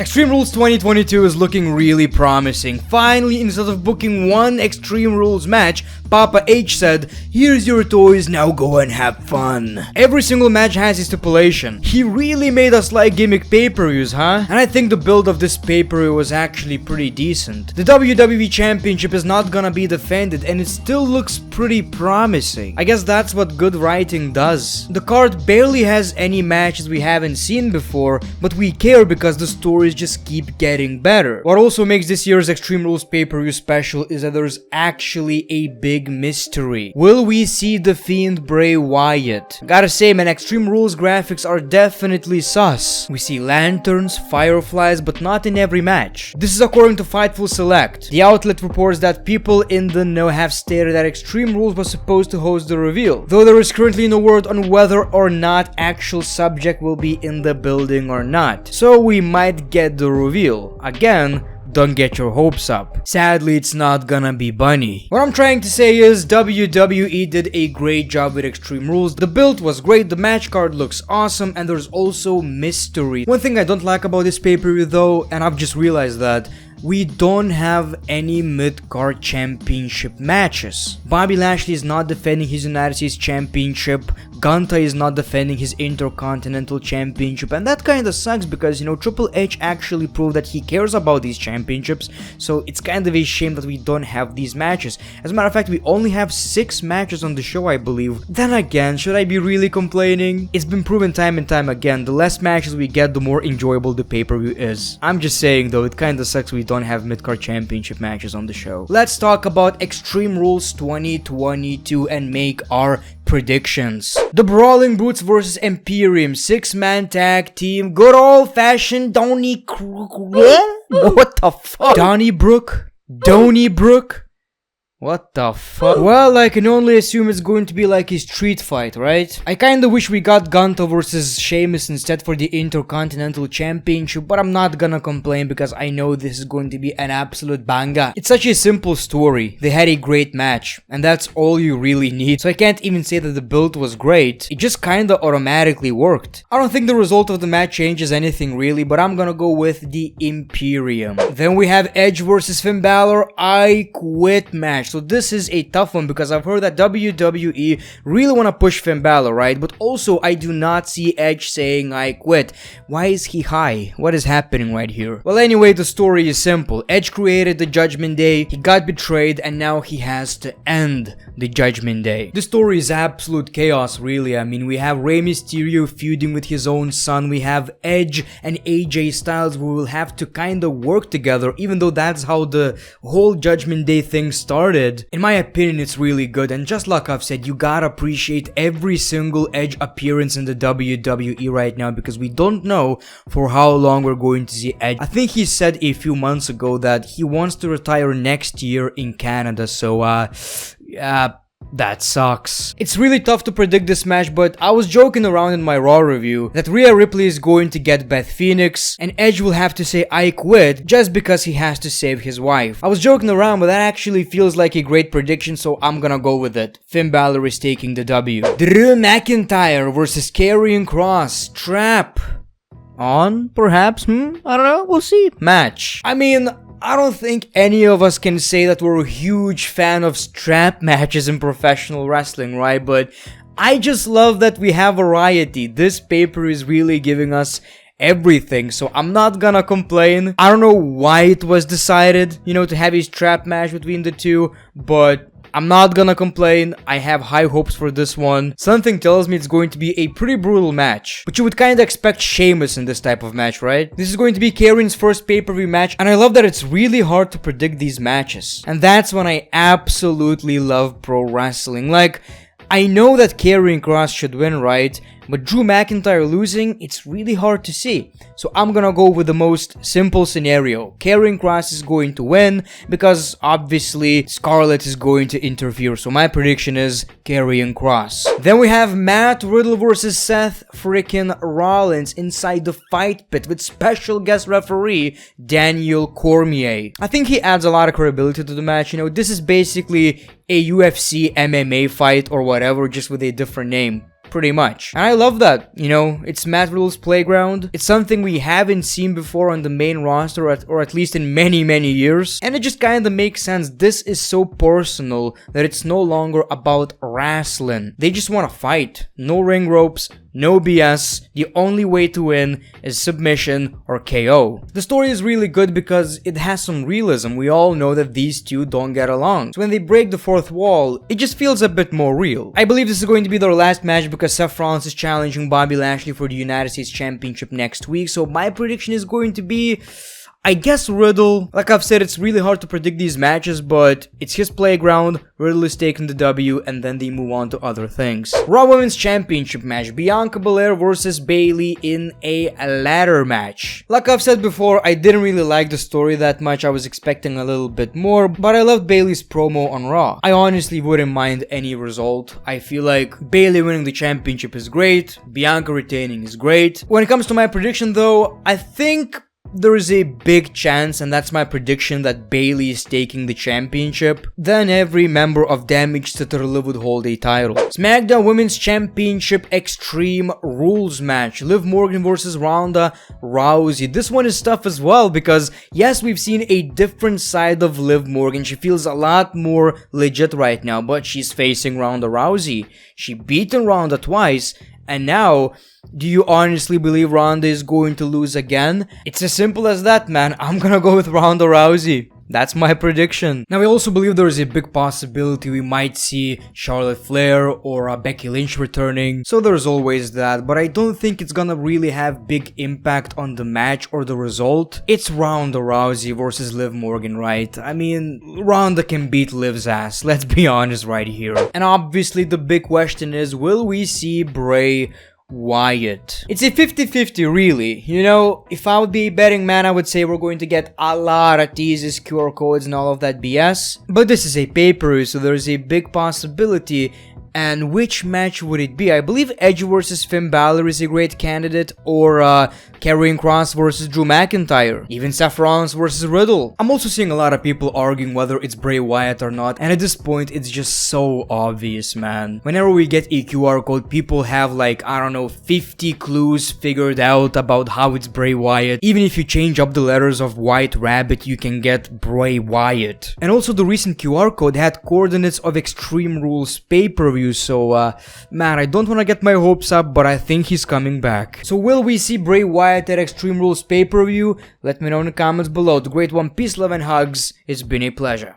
Extreme Rules 2022 is looking really promising. Finally, instead of booking one Extreme Rules match, Papa H said, "Here's your toys, now go and have fun." Every single match has a stipulation. He really made us like gimmick pay-per-views, huh? And I think the build of this pay-per-view was actually pretty decent. The WWE Championship is not gonna be defended and it still looks pretty promising. I guess that's what good writing does. The card barely has any matches we haven't seen before, but we care because the stories just keep getting better. What also makes this year's Extreme Rules pay-per-view special is that there's actually a big mystery. Will we see the Fiend Bray Wyatt? Gotta say, man, Extreme Rules graphics are definitely sus. We see lanterns, fireflies, but not in every match. This is according to Fightful Select. The outlet reports that people in the know have stated that Extreme Rules was supposed to host the reveal, though there is currently no word on whether or not actual subject will be in the building or not. So we might get the reveal. Again, don't get your hopes up. Sadly, it's not gonna be Bunny. What I'm trying to say is WWE did a great job with Extreme Rules. The build was great, the match card looks awesome, and there's also mystery. One thing I don't like about this pay-per-view though, and I've just realized that, we don't have any mid-card championship matches. Bobby Lashley is not defending his United States Championship, Gunther is not defending his Intercontinental Championship, and that kinda sucks because, you know, Triple H actually proved that he cares about these championships, so it's kind of a shame that we don't have these matches. As a matter of fact, we only have 6 matches on the show, I believe. Then again, should I be really complaining? It's been proven time and time again, the less matches we get, the more enjoyable the pay-per-view is. I'm just saying though, it kinda sucks we don't have mid-card championship matches on the show. Let's talk about Extreme Rules 2022 and make our predictions. The Brawling Brutes versus Imperium 6-man tag team. Good old-fashioned What the fuck? Donnybrook? What the fuck? Well, I can only assume it's going to be like a street fight, right? I kinda wish we got Gunther versus Sheamus instead for the Intercontinental Championship, but I'm not gonna complain because I know this is going to be an absolute banger. It's such a simple story. They had a great match, and that's all you really need. So I can't even say that the build was great. It just kinda automatically worked. I don't think the result of the match changes anything really, but I'm gonna go with the Imperium. Then we have Edge versus Finn Balor I Quit match. So this is a tough one because I've heard that WWE really want to push Finn Balor, right? But also I do not see Edge saying I quit. Why is he high? What is happening right here? Well, anyway, the story is simple. Edge created the Judgment Day, he got betrayed, and now he has to end the Judgment Day. The story is absolute chaos, really. I mean, we have Rey Mysterio feuding with his own son, we have Edge and AJ Styles who will have to kind of work together, even though that's how the whole Judgment Day thing started. In my opinion, it's really good, and just like I've said, you gotta appreciate every single Edge appearance in the WWE right now because we don't know for how long we're going to see Edge. I think he said a few months ago that he wants to retire next year in Canada, so that sucks. It's really tough to predict this match, but I was joking around in my Raw review that Rhea Ripley is going to get Beth Phoenix and Edge will have to say I quit just because he has to save his wife. I was joking around, but that actually feels like a great prediction, so I'm gonna go with it. Finn Balor is taking the W. Drew McIntyre versus Karrion Kross. Trap on, perhaps? I don't know, we'll see. Match. I mean, I don't think any of us can say that we're a huge fan of strap matches in professional wrestling, right? But I just love that we have variety. This paper is really giving us everything, so I'm not gonna complain. I don't know why it was decided, you know, to have a strap match between the two, but I'm not gonna complain. I have high hopes for this one. Something tells me it's going to be a pretty brutal match, but you would kinda expect Sheamus in this type of match, right? This is going to be Karrion's first pay-per-view match, and I love that it's really hard to predict these matches. And that's when I absolutely love pro wrestling. Like, I know that Karrion Kross should win, right? But Drew McIntyre losing, it's really hard to see. So I'm gonna go with the most simple scenario. Karrion Kross is going to win because obviously Scarlett is going to interfere. So my prediction is Karrion Kross. Then we have Matt Riddle versus Seth freaking Rollins inside the fight pit with special guest referee Daniel Cormier. I think he adds a lot of credibility to the match. You know, this is basically a UFC MMA fight or whatever, just with a different name. pretty much. And I love that, you know, it's Matt Riddle's playground. It's something we haven't seen before on the main roster, or at least in many years. And it just kinda makes sense. This is so personal that it's no longer about wrestling. They just wanna fight. No ring ropes, no BS. The only way to win is submission or KO. The story is really good because it has some realism. We all know that these two don't get along. So when they break the fourth wall, it just feels a bit more real. I believe this is going to be their last match because Seth Rollins is challenging Bobby Lashley for the United States Championship next week. So my prediction is going to be, I guess, Riddle. Like I've said, it's really hard to predict these matches, but it's his playground. Riddle is taking the W, and then they move on to other things. Raw Women's Championship match. Bianca Belair versus Bayley in a ladder match. Like I've said before, I didn't really like the story that much. I was expecting a little bit more, but I loved Bayley's promo on Raw. I honestly wouldn't mind any result. I feel like Bayley winning the championship is great. Bianca retaining is great. When it comes to my prediction though, I think there is a big chance, and that's my prediction, that Bayley is taking the championship. Then every member of Damage Liv would hold a title. SmackDown Women's Championship Extreme Rules match. Liv Morgan versus Ronda Rousey. This one is tough as well because, yes, we've seen a different side of Liv Morgan. She feels a lot more legit right now, but she's facing Ronda Rousey. She beaten Ronda twice, and now, do you honestly believe Ronda is going to lose again? It's as simple as that, man. I'm gonna go with Ronda Rousey. That's my prediction. Now, I also believe there is a big possibility we might see Charlotte Flair or Becky Lynch returning. So there's always that, but I don't think it's gonna really have big impact on the match or the result. It's Ronda Rousey versus Liv Morgan, right? I mean, Ronda can beat Liv's ass, let's be honest right here. And obviously the big question is, will we see Bray Wyatt? It's a 50-50 really. You know, if I would be a betting man, I would say we're going to get a lot of teases, QR codes and all of that BS. But this is a pay-per-view, so there's a big possibility. And which match would it be? I believe Edge versus Finn Balor is a great candidate, or Karrion Kross versus Drew McIntyre, even Seth Rollins versus Riddle. I'm also seeing a lot of people arguing whether it's Bray Wyatt or not, and at this point it's just so obvious, man. Whenever we get a QR code, people have like, I don't know, 50 clues figured out about how it's Bray Wyatt. Even if you change up the letters of White Rabbit, you can get Bray Wyatt. And also the recent QR code had coordinates of Extreme Rules pay-per-view. So, man, I don't want to get my hopes up, but I think he's coming back. So, will we see Bray Wyatt at Extreme Rules pay-per-view? Let me know in the comments below. The Great One, peace, love, and hugs. It's been a pleasure.